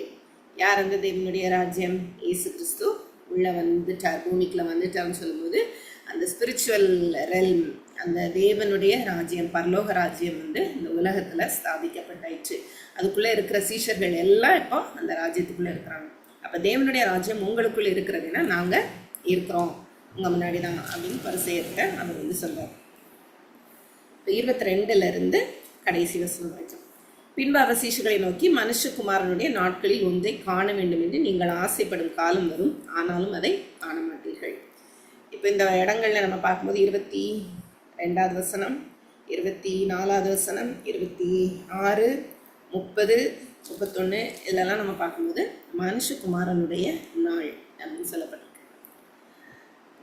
யார் அந்த தேவனுடைய ராஜ்யம்? இயேசு கிறிஸ்து உள்ளே வந்துட்டார், பூமிக்குள்ள வந்துட்டார்னு சொல்லும்போது அந்த ஸ்பிரிச்சுவல் ரெல்ம், அந்த தேவனுடைய ராஜ்யம், பரலோக ராஜ்யம் வந்து இந்த உலகத்தில் ஸ்தாபிக்கப்பட்டாயிற்று. அதுக்குள்ளே இருக்கிற சீஷர்கள் எல்லாம் இப்போ அந்த ராஜ்யத்துக்குள்ளே இருக்கிறாங்க. அப்போ தேவனுடைய ராஜ்யம் உங்களுக்குள்ளே இருக்கிறதுன்னா நாங்கள் இருக்கிறோம் உங்கள் முன்னாடி தான் அப்படின்னு பரிசேயர்கிட்ட அவர் வந்து சொல்கிறார். 22 கடைசி வசனம் வரைக்கும். பின்பு அவர் சீஷர்களை நோக்கி, மனுஷகுமாரனுடைய நாட்களில் ஒன்றை காண வேண்டும் என்று நீங்கள் ஆசைப்படும் காலம் வரும், ஆனாலும் அதை காண மாட்டீர்கள். இப்போ இந்த இடங்கள்ல நம்ம பார்க்கும்போது 22வது வசனம், 24வது வசனம், 26, 30, 31 இதெல்லாம் நம்ம பார்க்கும்போது மனுஷகுமாரனுடைய நாள் அப்படின்னு சொல்லப்பட்டிருக்கு.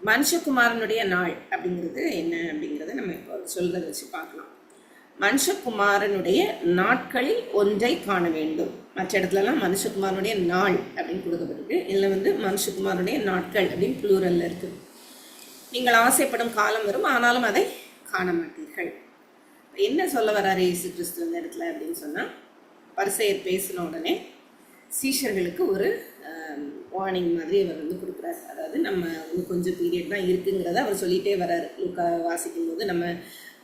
மனுஷகுமாரனுடைய நாள் அப்படிங்கிறது என்ன அப்படிங்கிறத நம்ம இப்போ சொல்றதை வச்சு பார்க்கலாம். மனுஷகுமாரனுடைய நாட்களில் ஒன்றை காண வேண்டும். மற்ற இடத்துலலாம் மனுஷகுமாரனுடைய நாள் அப்படின்னு கொடுக்கப்பட்டிருக்கு. இதில் வந்து மனுஷகுமாரனுடைய நாட்கள் அப்படின்னு ப்ளூரல்ல இருக்கு. நீங்கள் ஆசைப்படும் காலம் வரும், ஆனாலும் அதை காண மாட்டீர்கள். என்ன சொல்ல வர்றாரு இயேசு கிறிஸ்து இந்த இடத்துல அப்படின்னு சொன்னால், பரிசேயர் பேசின உடனே சீஷர்களுக்கு ஒரு வார்னிங் மாதிரி அவர் வந்து கொடுக்குறாரு. அதாவது நம்ம இன்னும் கொஞ்சம் பீரியட் தான் இருக்குங்கிறத அவர் சொல்லிகிட்டே வர்றாரு. லூக்கா வாசிக்கும் போது நம்ம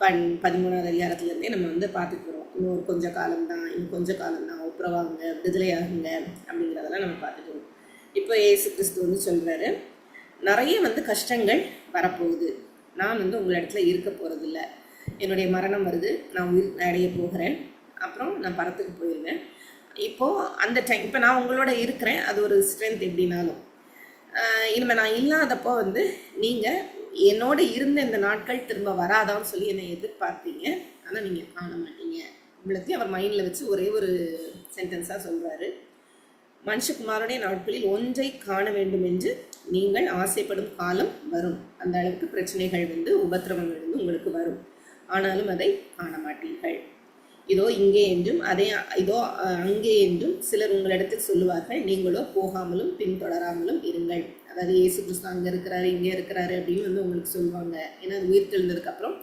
13வது அதிகாரத்துலேருந்தே நம்ம வந்து பார்த்துட்டு வரோம். இன்னும் கொஞ்சம் காலம்தான், இன்னும் கொஞ்சம் காலம்தான், ஒப்புரவாகுங்க, விடுதலையாகுங்க அப்படிங்கிறதெல்லாம் நம்ம பார்த்துட்டு வரோம். இப்போ இயேசு கிறிஸ்து வந்து சொல்கிறாரு, நிறைய வந்து கஷ்டங்கள் வரப்போகுது, நான் வந்து உங்கள் இடத்துல இருக்க போகிறதில்ல, என்னுடைய மரணம் வருது, நான் உயிர் அடைய போகிறேன், அப்புறம் நான் பரத்துக்கு போயிடுவேன். இப்போது அந்த டைம் இப்போ நான் உங்களோட இருக்கிறேன், அது ஒரு ஸ்ட்ரென்த். எப்படின்னாலும் இனிமேல் நான் இல்லாதப்போ வந்து நீங்கள் என்னோட இருந்த இந்த நாட்கள் திரும்ப வராதான்னு சொல்லி என்னை எதிர்பார்த்தீங்க, ஆனால் நீங்கள் காண மாட்டீங்க. இவ்வளோத்தையும் அவர் மைண்டில் வச்சு ஒரே ஒரு சென்டென்ஸாக சொல்கிறாரு. மனுஷகுமாரனுடைய நாட்களில் ஒன்றை காண வேண்டும் என்று நீங்கள் ஆசைப்படும் காலம் வரும். அந்த அளவுக்கு பிரச்சனைகள் வந்து, உபத்திரவங்கள் வந்து உங்களுக்கு வரும், ஆனாலும் அதை காண மாட்டீர்கள். இதோ இங்கே என்றும் இதோ அங்கே என்றும் சிலர் உங்களிடத்தில் சொல்லுவார்கள், நீங்களோ போகாமலும் பின்தொடராமலும் இருங்கள். அதாவது இயேசு கிறிஸ்து அங்கே இருக்கிறாரு, இங்கே இருக்கிறாரு அப்படின்னு வந்து உங்களுக்கு சொல்லுவாங்க. ஏன்னா அது உயிர் தெழுந்ததுக்கப்புறம்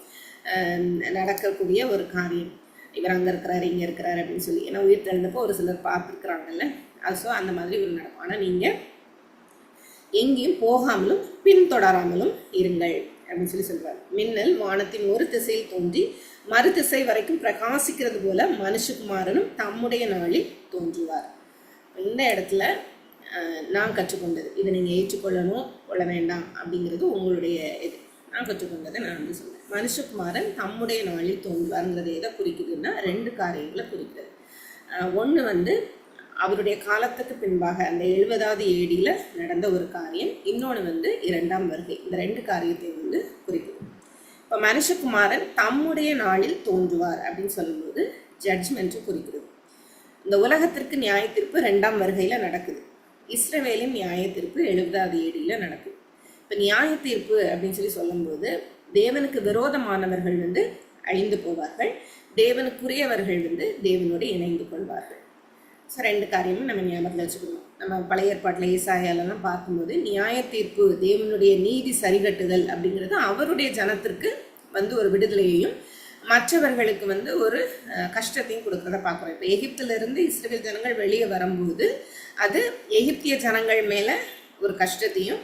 நடக்கக்கூடிய ஒரு காரியம். இவர் அங்கே இருக்கிறாரு, இங்கே இருக்கிறாரு அப்படின்னு சொல்லி. ஏன்னா உயிர் தெழுந்தப்போ ஒரு சிலர் பார்த்துருக்குறாங்கல்ல, அது ஸோ அந்த மாதிரி ஒரு நடக்கும். ஆனால் நீங்கள் எங்கேயும் போகாமலும் பின்தொடராமலும் இருங்கள் அப்படின்னு சொல்லி சொல்கிறார். மின்னல் வானத்தின் ஒரு திசையில் தோன்றி மறு திசை வரைக்கும் பிரகாசிக்கிறது போல மனுஷகுமாரனும் தம்முடைய நாளில் தோன்றுவார். இந்த இடத்துல நான் கற்றுக்கொண்டது, இதை நீங்கள் ஏற்றுக்கொள்ளணும் கொள்ள வேண்டாம் அப்படிங்கிறது உங்களுடைய இது. நான் கற்றுக்கொண்டதை நான் வந்து சொல்கிறேன். மனுஷகுமாரன் தம்முடைய நாளில் தோன்றுவாருங்கிறது எதை குறிக்குதுன்னா 2 காரியங்களை குறிக்குது. ஒன்று வந்து அவருடைய காலத்துக்கு பின்பாக அந்த 70வது ADயில் நடந்த ஒரு காரியம், இன்னொன்று வந்து 2ஆம் வருகை. இந்த 2 காரியத்தை வந்து குறிக்குது. இப்போ மனுஷகுமாரன் தம்முடைய நாளில் தோன்றுவார் அப்படின்னு சொல்லும்போது ஜட்ஜ்மெண்ட்டு குறிக்கிறது. இந்த உலகத்திற்கு நியாய தீர்ப்பு 2ஆம் வருகையில் நடக்குது. இஸ்ரவேலின் நியாய தீர்ப்பு 70வது ADயில் நடக்குது. இப்போ நியாய தீர்ப்பு அப்படின்னு சொல்லி சொல்லும்போது தேவனுக்கு விரோதமானவர்கள் வந்து அழிந்து போவார்கள், தேவனுக்குரியவர்கள் வந்து தேவனோடு இணைந்து கொள்வார்கள். ஸோ 2 காரியமும் நம்ம ஞாபகத்தில் வச்சுக்கணும். நம்ம பழைய ஏற்பாட்டில் ஏசாயாலெல்லாம் பார்க்கும்போது நியாய தீர்ப்பு, தேவனுடைய நீதி சரிகட்டுதல் அப்படிங்கிறது அவருடைய ஜனத்திற்கு வந்து ஒரு விடுதலையையும் மற்றவர்களுக்கு வந்து ஒரு கஷ்டத்தையும் கொடுக்குறத பார்க்குறோம். இப்போ எகிப்திலிருந்து இஸ்ரவேல் ஜனங்கள் வெளியே வரும்போது அது எகிப்திய ஜனங்கள் மேலே ஒரு கஷ்டத்தையும்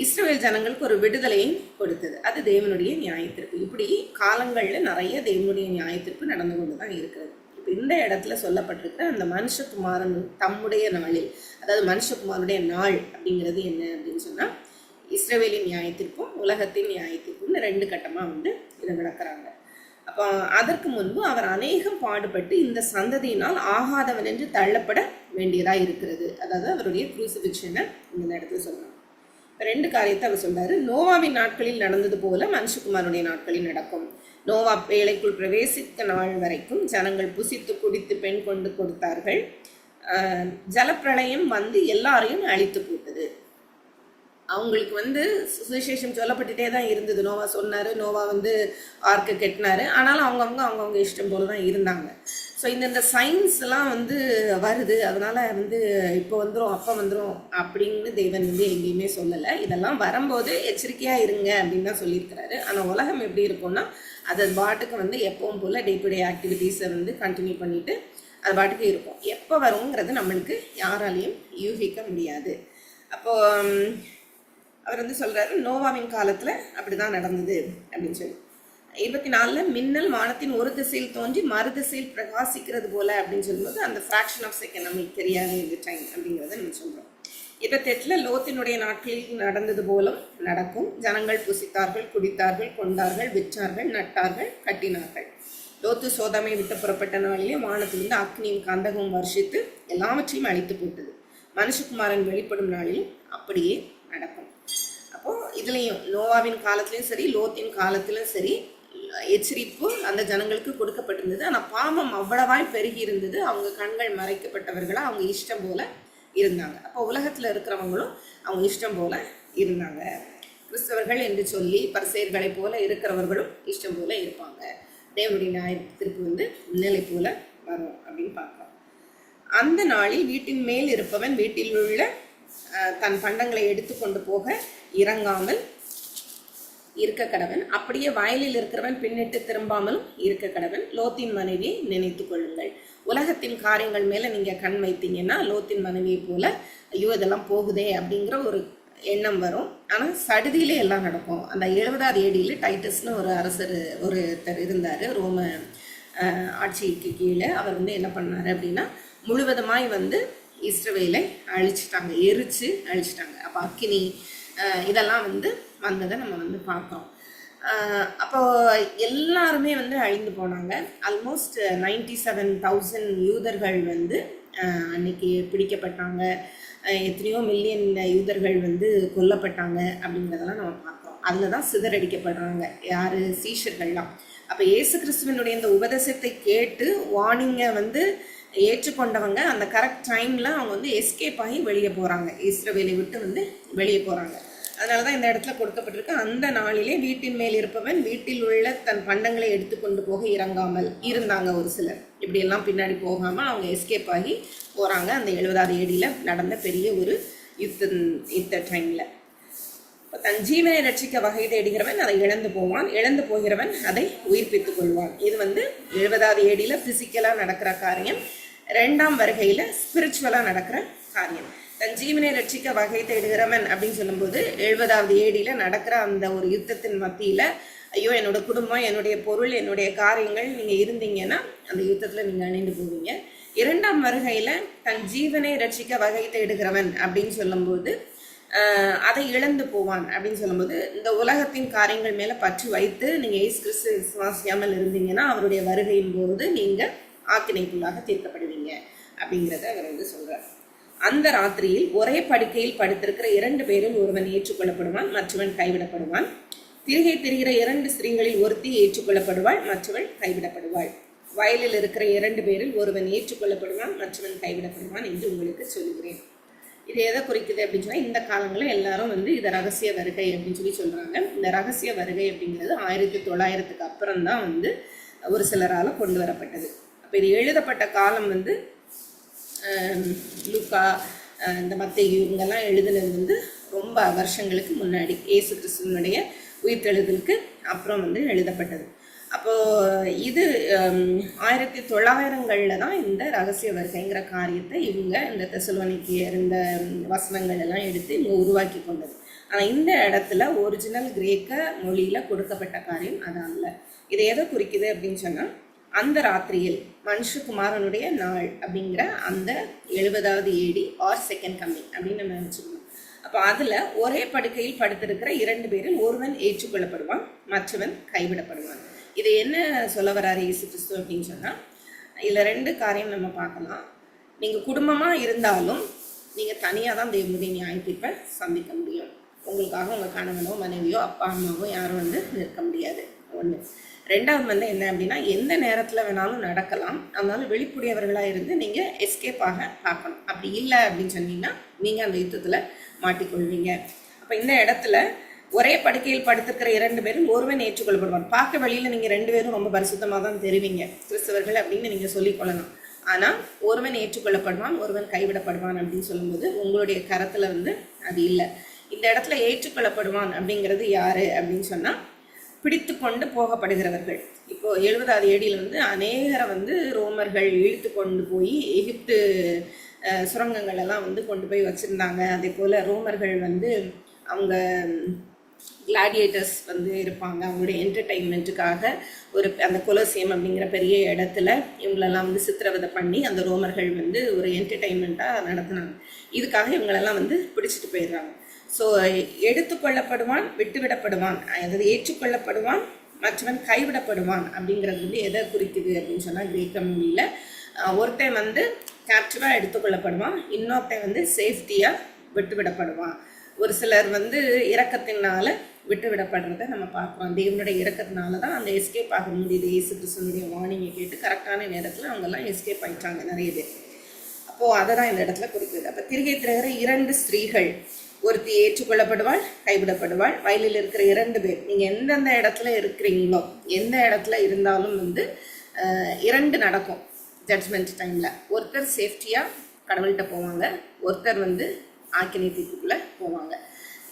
இஸ்ரவேல் ஜனங்களுக்கு ஒரு விடுதலையும் கொடுத்தது. அது தேவனுடைய நியாயத்திற்கு. இப்படி காலங்களில் நிறைய தேவனுடைய நியாயத்திற்கு நடந்து கொண்டு தான் இருக்கிறது. இப்போ இந்த இடத்துல சொல்லப்பட்டிருக்கிற அந்த மனுஷகுமாரன் தம்முடைய நாளில், அதாவது மனுஷகுமாரனுடைய நாள் அப்படிங்கிறது என்ன அப்படின்னு சொன்னால் இஸ்ரவேலின் நியாயத்திற்கும் உலகத்தின் நியாயத்திற்கும் 2 கட்டமாக வந்து இதை விளக்குறாங்க. அப்போ அதற்கு முன்பு அவர் அநேகம் பாடுபட்டு இந்த சந்ததியினால் ஆகாதவன் என்று தள்ளப்பட வேண்டியதாக இருக்கிறது. அதாவது அவருடைய குரூசிஃபிக்ஷனை இந்த இடத்துல சொல்லணும். 2 காரியத்தை அவர் சொல்றாரு. நோவாவின் நாட்களில் நடந்தது போல மனுஷகுமாரனுடைய நாட்களில் நடக்கும். நோவா வேலைக்குள் பிரவேசித்த நாள் வரைக்கும் ஜனங்கள் புசித்து குடித்து பெண் கொண்டு கொடுத்தார்கள். ஜலப்பிரளயம் வந்து எல்லாரையும் அழித்து போட்டது. அவங்களுக்கு வந்து சுவிசேஷம் சொல்லப்பட்டுட்டே தான் இருந்தது. நோவா சொன்னார், நோவா வந்து ஆர்க்கு கெட்டினாரு, ஆனாலும் அவங்கவுங்க இஷ்டம் போல தான் இருந்தாங்க. ஸோ இந்த சயின்ஸ்லாம் வந்து வருது, அதனால் வந்து இப்போ வந்துடும் அப்போ வந்துடும் அப்படின்னு தேவன் வந்து எங்கேயுமே சொல்லலை. இதெல்லாம் வரும்போது எச்சரிக்கையாக இருங்க அப்படின்னு தான் சொல்லியிருக்கிறாரு. ஆனால் உலகம் எப்படி இருக்கும்னா அது பாட்டுக்கு வந்து எப்பவும் போல் டே டு டே ஆக்டிவிட்டீஸை வந்து கண்டினியூ பண்ணிவிட்டு அது பாட்டுக்கு இருக்கும். எப்போ வருங்கிறது நம்மளுக்கு யாராலையும் யூகிக்க முடியாது. அப்போது அவர் வந்து சொல்கிறாரு, நோவாவின் காலத்தில் அப்படி தான் நடந்தது அப்படின்னு சொல்லி. 24 மின்னல் வானத்தின் ஒரு திசையில் தோன்றி மறு திசையில் பிரகாசிக்கிறது போல அப்படின்னு சொல்லும்போது அந்த ஃப்ராக்ஷன் ஆஃப் செகண்ட் நம்மளுக்கு தெரியாது இந்த டைம் அப்படிங்கிறத நம்ம சொல்கிறோம். 28 லோத்தினுடைய நாட்களில் நடந்தது போலும் நடக்கும். ஜனங்கள் புசித்தார்கள், குடித்தார்கள், கொண்டார்கள், விற்றார்கள், நட்டார்கள், கட்டினார்கள். லோத்து சோதமை விட்டு புறப்பட்ட நாளிலே வானத்திலிருந்து அக்னியும் கந்தகமும் வருஷித்து எல்லாவற்றையும் அழித்து போட்டது. மனுஷகுமாரன் வெளிப்படும் நாளிலும் அப்படியே நடக்கும். அப்போது இதுலேயும் நோவாவின் காலத்திலையும் சரி, லோத்தின் காலத்திலும் சரி எச்சரிப்பு அந்த ஜனங்களுக்கு கொடுக்கப்பட்டிருந்தது. ஆனால் பாவம் அவ்வளவாய் பெருகி இருந்தது. அவங்க கண்கள் மறைக்கப்பட்டவர்களாக அவங்க இஷ்டம் போல இருந்தாங்க. அப்போ உலகத்தில் இருக்கிறவங்களும் அவங்க இஷ்டம் போல இருந்தாங்க. கிறிஸ்தவர்கள் என்று சொல்லி பரிசேயர்களைப் போல இருக்கிறவர்களும் இஷ்டம் போல இருப்பாங்க. தேவனுடைய நியாய தீர்ப்பு முன்னிலை போல வரும் அப்படின்னு பார்க்கலாம். அந்த நாளில் வீட்டின் மேல் இருப்பவன் வீட்டில் உள்ள தன் பண்டங்களை எடுத்து கொண்டு போக இறங்காமல் இருக்க கடவன். அப்படியே வயலில் இருக்கிறவன் பின்னிட்டு திரும்பாமலும் இருக்க கடவன். லோத்தின் மனைவியை நினைத்து கொள்ளுங்கள். உலகத்தின் காரியங்கள் மேலே நீங்கள் கண் வைத்தீங்கன்னா லோத்தின் மனைவியை போல ஐயோ இதெல்லாம் போகுதே அப்படிங்கிற ஒரு எண்ணம் வரும். ஆனால் சடுதியிலே எல்லாம் நடக்கும். அந்த 70வது AD டைட்டஸ்னு ஒரு அரசர் ஒருத்தர் இருந்தார் ரோம ஆட்சிக்கு கீழே. அவர் என்ன பண்ணார் அப்படின்னா முழுவதுமாய் இஸ்ரவேலை அழிச்சிட்டாங்க, எரிச்சு அழிச்சிட்டாங்க. அப்போ அக்கினி இதெல்லாம் வந்ததை நம்ம பார்க்குறோம். அப்போ எல்லாருமே அழிந்து போனாங்க. ஆல்மோஸ்ட் 97,000 யூதர்கள் அன்னைக்கு பிடிக்கப்பட்டாங்க. எத்தனையோ மில்லியன் யூதர்கள் கொல்லப்பட்டாங்க அப்படிங்கிறதெல்லாம் நம்ம பார்க்குறோம். அதில் தான் சிதறடிக்கப்படுறாங்க யார்? சீஷர்கள்லாம். அப்போ இயேசு கிறிஸ்துவனுடைய இந்த உபதேசத்தை கேட்டு வார்னிங்கை ஏற்றுக்கொண்டவங்க அந்த கரெக்ட் டைமில் அவங்க எஸ்கேப் ஆகி வெளியே போகிறாங்க, இஸ்ரவேலை விட்டு வெளியே போகிறாங்க. அதனால தான் இந்த இடத்துல கொடுக்கப்பட்டிருக்கு. அந்த நாளிலே வீட்டின் மேல் இருப்பவன் வீட்டில் உள்ள தன் பண்டங்களை எடுத்துக்கொண்டு போக இறங்காமல் இருந்தாங்க. ஒரு சிலர் இப்படியெல்லாம் பின்னாடி போகாமல் அவங்க எஸ்கேப் ஆகி போகிறாங்க. அந்த 70வது AD நடந்த பெரிய ஒரு யுத்த டைமில். இப்போ தன் ஜீவனை ரட்சிக்க வகை தேடுகிறவன் அதை இழந்து போவான், இழந்து போகிறவன் அதை உயிர்ப்பித்துக் கொள்வான். இது 70வது AD ஃபிசிக்கலாக நடக்கிற காரியம். 2ஆம் வருகையில் ஸ்பிரிச்சுவலாக நடக்கிற காரியம். தன் ஜீவனை ரட்சிக்க வகை தேடுகிறவன் அப்படின்னு சொல்லும்போது 70வது AD நடக்கிற அந்த ஒரு யுத்தத்தின் மத்தியில் ஐயோ என்னோட குடும்பம், என்னுடைய பொருள், என்னுடைய காரியங்கள் நீங்கள் இருந்தீங்கன்னா அந்த யுத்தத்தில் நீங்கள் அணிந்து போவீங்க. 2ஆம் வருகையில் தன் ஜீவனை ரட்சிக்க வகை தேடுகிறவன் அப்படின்னு சொல்லும்போது அதை இழந்து போவான் அப்படின்னு சொல்லும்போது இந்த உலகத்தின் காரியங்கள் மேலே பற்று வைத்து நீங்கள் இயேசு கிறிஸ்து விசுவாசியாமல் இருந்தீங்கன்னா அவருடைய வருகையின் போது நீங்கள் ஆக்கினைக்குள்ளாக தீர்க்கப்படுவீங்க அப்படிங்கிறத அவர் சொல்கிறார். அந்த ராத்திரியில் ஒரே படுக்கையில் படுத்திருக்கிற 2 பேரில் ஒருவன் ஏற்றுக்கொள்ளப்படுவான், மற்றவன் கைவிடப்படுவான். திரிகை திரிகிற 2 ஸ்திரீகளில் ஒருத்தி ஏற்றுக்கொள்ளப்படுவாள், மற்றவள் கைவிடப்படுவாள். வயலில் இருக்கிற 2 பேரில் ஒருவன் ஏற்றுக்கொள்ளப்படுவான், மற்றவன் கைவிடப்படுவான் என்று உங்களுக்கு சொல்கிறேன். இது எதை குறிக்குது அப்படின்னு சொன்னால் இந்த காலங்களில் எல்லாரும் இதை ரகசிய வருகை அப்படின்னு சொல்கிறாங்க. இந்த ரகசிய வருகை அப்படிங்கிறது 1900க்கு அப்புறம் தான் ஒரு சிலரால் கொண்டு வரப்பட்டது. அப்போ இது எழுதப்பட்ட காலம் லூக்கா, இந்த மத்தேயு இவங்கெல்லாம் எழுதுனது ரொம்ப வருஷங்களுக்கு முன்னாடி, இயேசு கிறிஸ்துவனுடைய உயிர்த்தெழுதலுக்கு அப்புறம் எழுதப்பட்டது. அப்போது இது 1900களில் தான் இந்த ரகசிய வருகைங்கிற காரியத்தை இவங்க இந்த தெசலோனிக்கேயர் இந்த வசனங்கள் எல்லாம் எடுத்து இவங்க உருவாக்கி கொண்டது. ஆனால் இந்த இடத்துல ஒரிஜினல் கிரேக்க மொழியில் கொடுக்கப்பட்ட காரியம் அதான் இல்லை. இதை எதை குறிக்குது அப்படின்னு சொன்னால் அந்த ராத்திரியில் மனுஷகுமாரனுடைய நாள் அப்படிங்கிற அந்த 70வது AD ஆர் செகண்ட் கம்மிங் அப்படின்னு நம்ம நினச்சிக்கணும். அப்போ அதில் ஒரே படுக்கையில் படுத்திருக்கிற 2 பேரில் ஒருவன் ஏற்றுக்கொள்ளப்படுவான், மற்றவன் கைவிடப்படுவான். இது என்ன சொல்ல வராரு இயேசு கிறிஸ்து அப்படின்னு சொன்னால் இதில் 2 காரியம் நம்ம பார்க்கலாம். நீங்கள் குடும்பமாக இருந்தாலும் நீங்கள் தனியாக தான் தேவனுடைய நியாய தீர்ப்பை சந்திக்க முடியும். உங்களுக்காக உங்கள் கணவனோ மனைவியோ அப்பா அம்மாவோ யாரும் நிற்க முடியாது. 1. 2வது என்ன அப்படின்னா எந்த நேரத்தில் வேணாலும் நடக்கலாம். அதனால வெளிப்புடையவர்களாக இருந்து நீங்கள் எஸ்கேப் ஆக பார்க்கணும். அப்படி இல்லை அப்படின்னு சொன்னீங்கன்னா நீங்கள் அந்த யுத்தத்தில் மாட்டிக்கொள்வீங்க. அப்போ இந்த இடத்துல ஒரே படுக்கையில் படுத்திருக்கிற 2 பேரும் ஒருவன் ஏற்றுக்கொள்ளப்படுவான். பார்க்க வழியில் நீங்கள் 2 பேரும் ரொம்ப பரிசுத்தமாக தான் தெரிவிங்க கிறிஸ்தவர்கள் அப்படின்னு நீங்கள் சொல்லிக்கொள்ளலாம். ஆனால் ஒருவன் ஏற்றுக்கொள்ளப்படுவான், ஒருவன் கைவிடப்படுவான் அப்படின்னு சொல்லும்போது உங்களுடைய கரத்தில் அது இல்லை. இந்த இடத்துல ஏற்றுக்கொள்ளப்படுவான் அப்படிங்கிறது யார் அப்படின்னு சொன்னால் பிடித்து கொண்டு போகப்படுகிறவர்கள். இப்போது 70வது AD அநேகரை ரோமர்கள் இழுத்து கொண்டு போய் எகிப்து சுரங்கங்கள் எல்லாம் கொண்டு போய் வச்சுருந்தாங்க. அதே போல் ரோமர்கள் அவங்க கிளாடியேட்டர்ஸ் வந்து இருப்பாங்க. அவங்களுடைய என்டர்டெயின்மெண்ட்டுக்காக அந்த கொலோசியம் அப்படிங்கிற பெரிய இடத்துல இவங்களெல்லாம் வந்து சித்திரவதை பண்ணி அந்த ரோமர்கள் வந்து ஒரு என்டர்டெயின்மெண்ட்டாக நடத்தினாங்க. இதுக்காக இவங்களெல்லாம் வந்து பிடிச்சிட்டு போயிடுறாங்க. ஸோ எடுத்துக்கொள்ளப்படுவான், விட்டுவிடப்படுவான், அதாவது ஏற்றுக்கொள்ளப்படுவான், மற்றவன் கைவிடப்படுவான் அப்படிங்கிறது வந்து எதை குறிக்குது அப்படின்னு சொன்னால் கிரேக்க மொழியில் ஒருத்தன் வந்து கேப்டிவாக எடுத்துக்கொள்ளப்படுவான், இன்னொருத்தன் வந்து சேஃப்டியாக விட்டுவிடப்படுவான். ஒரு சிலர் வந்து இரக்கத்தினால விட்டுவிடப்படுறத நம்ம பார்க்குறோம். தேவனுடைய இரக்கத்தினால தான் அந்த எஸ்கேப் ஆக முடியுது. இயேசு கிறிஸ்துவனுடைய வார்னிங்கை கேட்டு கரெக்டான நேரத்தில் அவங்கெல்லாம் எஸ்கேப் ஆகிட்டாங்க நிறைய பேர். அப்போது அதை தான் இந்த இடத்துல குறிக்குது. அப்போ திரிகை திரைகிற 2 ஸ்திரீகள், ஒருத்தி ஏற்றுக்கொள்ளப்படுவாள், கைவிடப்படுவாள். வயலில் இருக்கிற 2 பேர், நீங்கள் எந்தெந்த இடத்துல இருக்கிறீங்களோ, எந்த இடத்துல இருந்தாலும் வந்து 2 நடக்கும் ஜட்ஜ்மெண்ட் டைமில். ஒருத்தர் சேஃப்டியாக கடவுள்கிட்ட போவாங்க, ஒருத்தர் வந்து ஆக்கினை தீர்ப்புக்குள்ளே போவாங்க.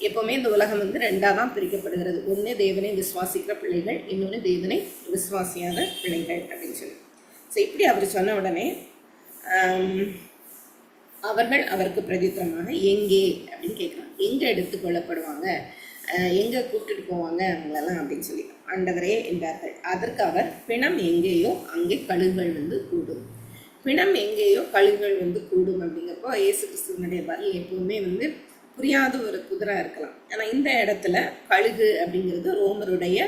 எப்போவுமே இந்த உலகம் வந்து 2ஆக தான் பிரிக்கப்படுகிறது. ஒன்று தேவனை விசுவாசிக்கிற பிள்ளைகள், இன்னொன்று தேவனை விசுவாசியாத பிள்ளைகள் அப்படின்னு சொல்லி. ஸோ இப்படி அவர் சொன்ன உடனே அவர்கள் அவருக்கு பிரதித்திரமாக எங்கே அப்படின்னு கேட்குறாங்க. எங்கே எடுத்துக்கொள்ளப்படுவாங்க, எங்கே கூப்பிட்டுட்டு போவாங்க அவங்களெல்லாம் அப்படின்னு சொல்லி. ஆண்டவரே என்றார்கள். அதற்கு அவர், பிணம் எங்கேயோ அங்கே கழுகுகள் வந்து கூடும். பிணம் எங்கேயோ கழுகுகள் வந்து கூடும் அப்படிங்கிறப்போ இயேசு கிறிஸ்துவனுடைய பதில் எப்பவுமே வந்து புரியாத ஒரு புதிராக இருக்கலாம். ஆனால் இந்த இடத்துல கழுகு அப்படிங்கிறது ரோமருடைய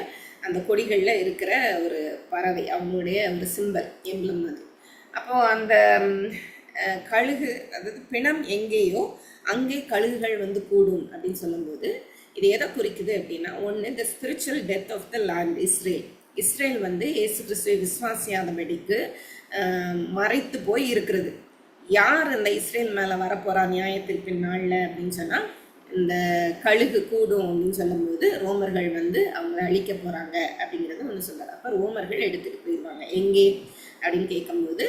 அந்த கொடிகளில் இருக்கிற ஒரு பறவை, அவங்களுடைய ஒரு சிம்பல், எம்பளம் அது. அப்போது அந்த கழுகு, அதாவது பிணம் எங்கேயோ அங்கே கழுகுகள் வந்து கூடும் அப்படின்னு சொல்லும்போது இது எதை குறிக்குது அப்படின்னா, ஒன்று the spiritual death of the land Israel. Israel வந்து இயேசு கிறிஸ்துவை விசுவாசியாதபடிக்கு மறைத்து போய் இருக்கிறது. யார் இந்த இஸ்ரேல் மேலே வரப்போகிறா நியாயத்திற்பின் நாளில் அப்படின்னு சொன்னால், இந்த கழுகு கூடும் அப்படின்னு சொல்லும்போது ரோமர்கள் வந்து அவங்கள அழிக்க போகிறாங்க அப்படிங்கிறத ஒன்று சொல்கிறார். அப்போ ரோமர்கள் எடுத்துகிட்டு போயிடுவாங்க. எங்கே அப்படின்னு கேட்கும்போது,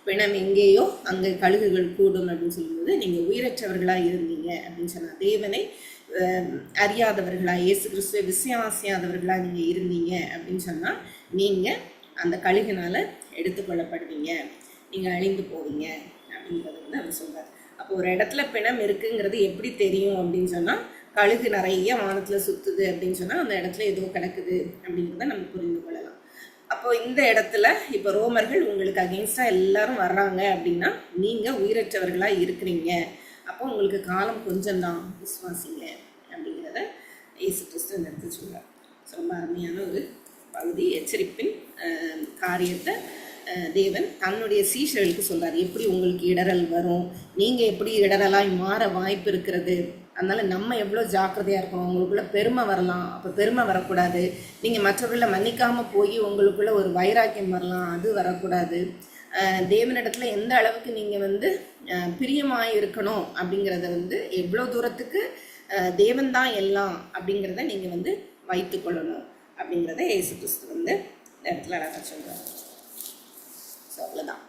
பிணம் எங்கேயோ அங்கே கழுகுகள் கூடும் அப்படின்னு சொல்லும்போது, நீங்கள் உயிரற்றவர்களாக இருந்தீங்க அப்படின்னு சொன்னால், தேவனை அறியாதவர்களாக, இயேசு கிறிஸ்துவை விசுவாசியாதவர்களாக நீங்கள் இருந்தீங்க அப்படின்னு சொன்னால், நீங்கள் அந்த கழுகுனால் எடுத்துக்கொள்ளப்படுவீங்க, நீங்கள் அழிந்து போவீங்க அப்படிங்கிறது வந்து அவர் சொல்கிறார். அப்போ ஒரு இடத்துல பிணம் இருக்குங்கிறது எப்படி தெரியும் அப்படின்னு சொன்னால், கழுகு நிறைய வானத்தில் சுற்றுது அப்படின்னு சொன்னால் அந்த இடத்துல ஏதோ கிடக்குது அப்படிங்கிறத நம்ம புரிந்து கொள்ளலாம். அப்போது இந்த இடத்துல இப்போ ரோமர்கள் உங்களுக்கு அகெயின்ஸ்டாக எல்லாரும் வர்றாங்க அப்படின்னா நீங்கள் உயிரற்றவர்களாக இருக்கிறீங்க. அப்போ உங்களுக்கு காலம் கொஞ்சம்தான், விசுவாசிங்க அப்படிங்கிறத இயேசு கிறிஸ்து இந்த இடத்துல சொல்கிறார். ரொம்ப அருமையான ஒரு பகுதி. எச்சரிப்பின் காரியத்தை தேவன் தன்னுடைய சீஷர்களுக்கு சொல்கிறார். எப்படி உங்களுக்கு இடரல் வரும், நீங்கள் எப்படி இடரலாய் மாற வாய்ப்பு இருக்கிறது, அதனால் நம்ம எவ்வளோ ஜாக்கிரதையாக இருக்கணும். உங்களுக்குள்ளே பெருமை வரலாம், அப்போ பெருமை வரக்கூடாது. நீங்கள் மற்றவர்களை மன்னிக்காமல் போய் உங்களுக்குள்ளே ஒரு வைராக்கியம் வரலாம், அது வரக்கூடாது. தேவனிடத்துல எந்த அளவுக்கு நீங்கள் வந்து பிரியமாக இருக்கணும் அப்படிங்கிறத வந்து எவ்வளோ தூரத்துக்கு தேவன் தான் எல்லாம் அப்படிங்கிறத நீங்கள் வந்து வைத்து கொள்ளணும் அப்படிங்கிறத இயேசு கிறிஸ்து வந்து இந்த இடத்துல அழகாக சொல்கிறார். ஸோ அவ்வளோதான்.